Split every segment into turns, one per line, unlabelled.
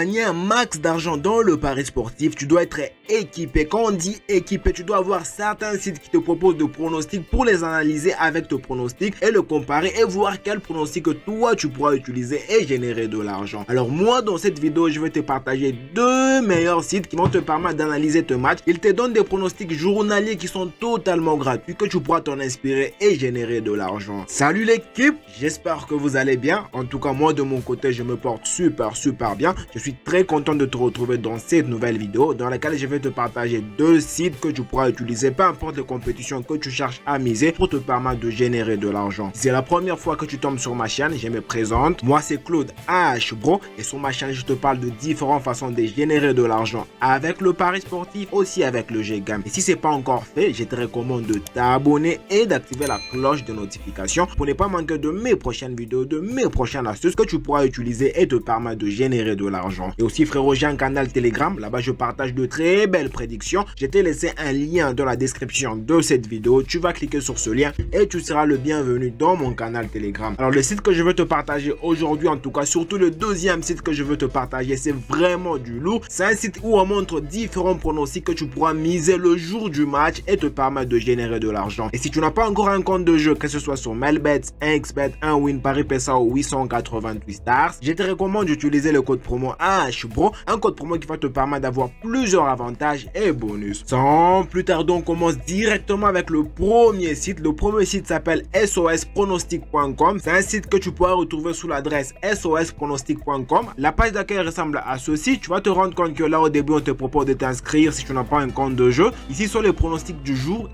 gagner un max d'argent dans le pari sportif, tu dois être équipé. Quand on dit équipé, tu dois avoir certains sites qui te proposent de pronostics pour les analyser avec tes pronostics et le comparer et voir quel pronostic que toi tu pourras utiliser et générer de l'argent. Alors moi dans cette vidéo, je vais te partager deux meilleurs sites qui vont te permettre d'analyser tes matchs. Ils te donnent des pronostics journaliers qui sont totalement gratuits, que tu pourras t'en inspirer et générer de l'argent. Salut l'équipe, j'espère que vous allez bien. En tout cas moi de mon côté, je me porte super bien. Je suis très content de te retrouver dans cette nouvelle vidéo dans laquelle je vais te partager deux sites que tu pourras utiliser, peu importe les compétitions que tu cherches à miser, pour te permettre de générer de l'argent. Si c'est la première fois que tu tombes sur ma chaîne, je me présente. Moi c'est Claude H Bro et sur ma chaîne je te parle de différentes façons de générer de l'argent avec le pari sportif, aussi avec le jeu game. Et si c'est pas encore fait, je te recommande de t'abonner et d'activer la cloche de notification pour ne pas manquer de mes prochaines vidéos, de mes prochaines astuces que tu pourras utiliser et te permettre de générer de l'argent. Et aussi frérot, j'ai un canal Telegram, là-bas je partage de très belles prédictions. Je t'ai laissé un lien dans la description de cette vidéo, tu vas cliquer sur ce lien et tu seras le bienvenu dans mon canal Telegram. Alors le site que je veux te partager aujourd'hui, en tout cas surtout le deuxième site que je veux te partager, c'est vraiment du lourd. C'est un site où on montre différents pronostics que tu pourras miser le jour du match et te permettre de générer de l'argent. Et si tu n'as pas encore un compte de jeu, que ce soit sur Melbet, 1xBet, 1win, Paris PSA ou 888 stars, je te recommande d'utiliser le code promo HBRO, un code promo qui va te permettre d'avoir plusieurs avantages et bonus. Sans plus tarder, on commence directement avec le premier site. Le premier site s'appelle sospronostic.com. C'est un site que tu pourras retrouver sous l'adresse sospronostic.com. La page d'accueil ressemble à ceci. Tu vas te rendre compte que là au début on te propose de t'inscrire si tu n'as pas un compte de jeu. Ici sont les pronostics du jour.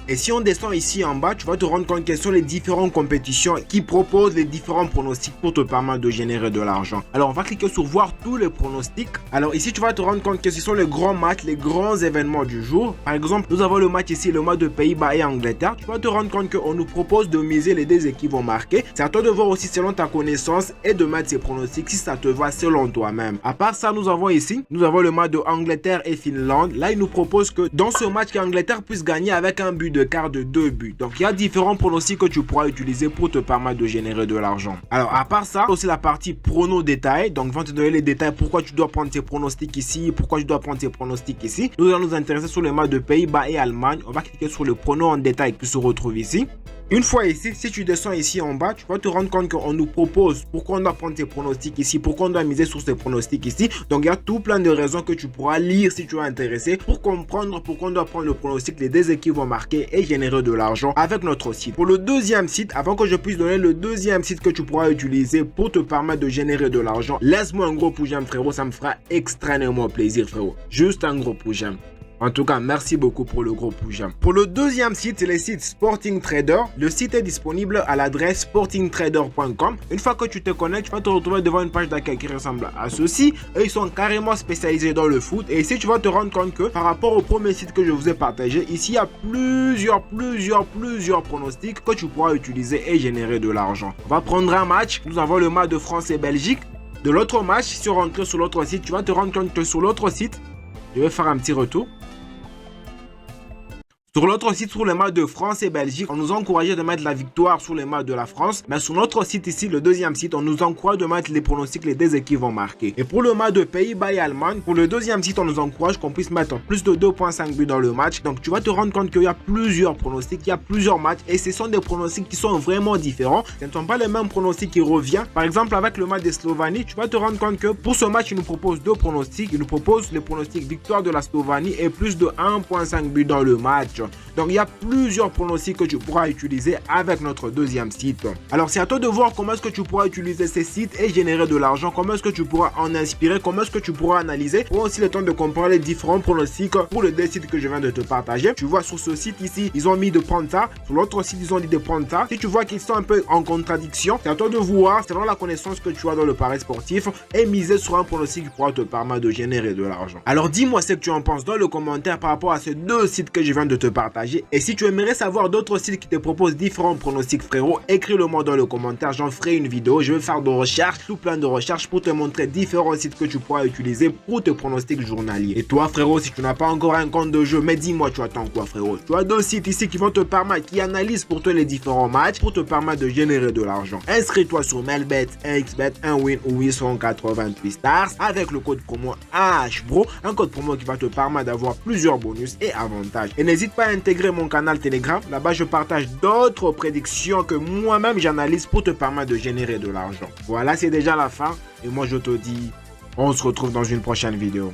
Et si on descend ici en bas, tu vas te rendre compte quelles sont les différentes compétitions qui proposent les différents pronostics pour te permettre de générer de l'argent. Alors, on va cliquer sur voir tous les pronostics. Alors ici, tu vas te rendre compte que ce sont les grands matchs, les grands événements du jour. Par exemple, nous avons le match ici, le match de Pays-Bas et Angleterre. Tu vas te rendre compte qu'on nous propose de miser les deux équipes vont marquer. C'est à toi de voir aussi selon ta connaissance et de mettre ces pronostics si ça te va selon toi-même. À part ça, nous avons ici, nous avons le match de Angleterre et Finlande. Là, il nous propose que dans ce match, qu'Angleterre puisse gagner avec un but de quart de 2 buts. Donc il y a différents pronostics que tu pourras utiliser pour te permettre de générer de l'argent. Alors à part ça, aussi la partie prono détail. Donc ils vont te donner les détails, pourquoi tu dois prendre tes pronostics ici, pourquoi tu dois prendre tes pronostics ici. Nous allons nous intéresser sur les matchs de Pays-Bas et Allemagne. On va cliquer sur le prono en détail qui se retrouve ici. Une fois ici, si tu descends ici en bas, tu vas te rendre compte qu'on nous propose pourquoi on doit prendre tes pronostics ici, pourquoi on doit miser sur ces pronostics ici. Donc il y a tout plein de raisons que tu pourras lire si tu es intéressé pour comprendre pourquoi on doit prendre le pronostic, les deux équipes vont marquer et générer de l'argent avec notre site. Pour le deuxième site, avant que je puisse donner le deuxième site que tu pourras utiliser pour te permettre de générer de l'argent, laisse-moi un gros pouce j'aime frérot, ça me fera extrêmement plaisir frérot. Juste un gros pouce j'aime. En tout cas, merci beaucoup pour le gros pouce j'aime. Pour le deuxième site, c'est le site Sporting Trader. Le site est disponible à l'adresse sportingtrader.com. Une fois que tu te connectes, tu vas te retrouver devant une page d'accueil qui ressemble à ceci. Eux, ils sont carrément spécialisés dans le foot. Et ici, tu vas te rendre compte que par rapport au premier site que je vous ai partagé, ici, il y a plusieurs pronostics que tu pourras utiliser et générer de l'argent. On va prendre un match. Nous avons le match de France et Belgique. De l'autre match, si tu rentres sur l'autre site, tu vas te rendre compte que sur l'autre site, je vais faire un petit retour. Sur l'autre site, sur les matchs de France et Belgique, on nous encourageait de mettre la victoire sur les matchs de la France. Mais sur notre site ici, le deuxième site, on nous encourage de mettre les pronostics, les deux équipes vont marquer. Et pour le match de Pays-Bas et Allemagne, pour le deuxième site, on nous encourage qu'on puisse mettre plus de 2,5 buts dans le match. Donc tu vas te rendre compte qu'il y a plusieurs pronostics, il y a plusieurs matchs et ce sont des pronostics qui sont vraiment différents. Ce ne sont pas les mêmes pronostics qui reviennent. Par exemple, avec le match de Slovénie, tu vas te rendre compte que pour ce match, il nous propose deux pronostics. Il nous propose les pronostics victoire de la Slovénie et plus de 1,5 buts dans le match. Donc il y a plusieurs pronostics que tu pourras utiliser avec notre deuxième site. Alors c'est à toi de voir comment est-ce que tu pourras utiliser ces sites et générer de l'argent, comment est-ce que tu pourras en inspirer, comment est-ce que tu pourras analyser. Pour aussi le temps de comparer les différents pronostics pour les deux sites que je viens de te partager. Tu vois sur ce site ici, ils ont mis de prendre ça. Sur l'autre site, ils ont dit de prendre ça. Si tu vois qu'ils sont un peu en contradiction, c'est à toi de voir selon la connaissance que tu as dans le pari sportif et miser sur un pronostic qui pourra te permettre de générer de l'argent. Alors dis-moi ce que tu en penses dans le commentaire par rapport à ces deux sites que je viens de te partager. Et si tu aimerais savoir d'autres sites qui te proposent différents pronostics, frérot, écris-le moi dans le commentaire, j'en ferai une vidéo. Je vais faire de recherches, tout plein de recherches pour te montrer différents sites que tu pourras utiliser pour tes pronostics journaliers. Et toi, frérot, si tu n'as pas encore un compte de jeu, mais dis-moi, tu attends quoi, frérot? Tu as deux sites ici qui vont te permettre, qui analysent pour toi les différents matchs, pour te permettre de générer de l'argent. Inscris-toi sur Melbet, XBet, un win ou 888 stars avec le code promo AHBRO, un code promo qui va te permettre d'avoir plusieurs bonus et avantages. Et n'hésite pas à intégrer mon canal Telegram, là-bas je partage d'autres prédictions que moi-même j'analyse pour te permettre de générer de l'argent. Voilà, c'est déjà la fin et moi je te dis, on se retrouve dans une prochaine vidéo.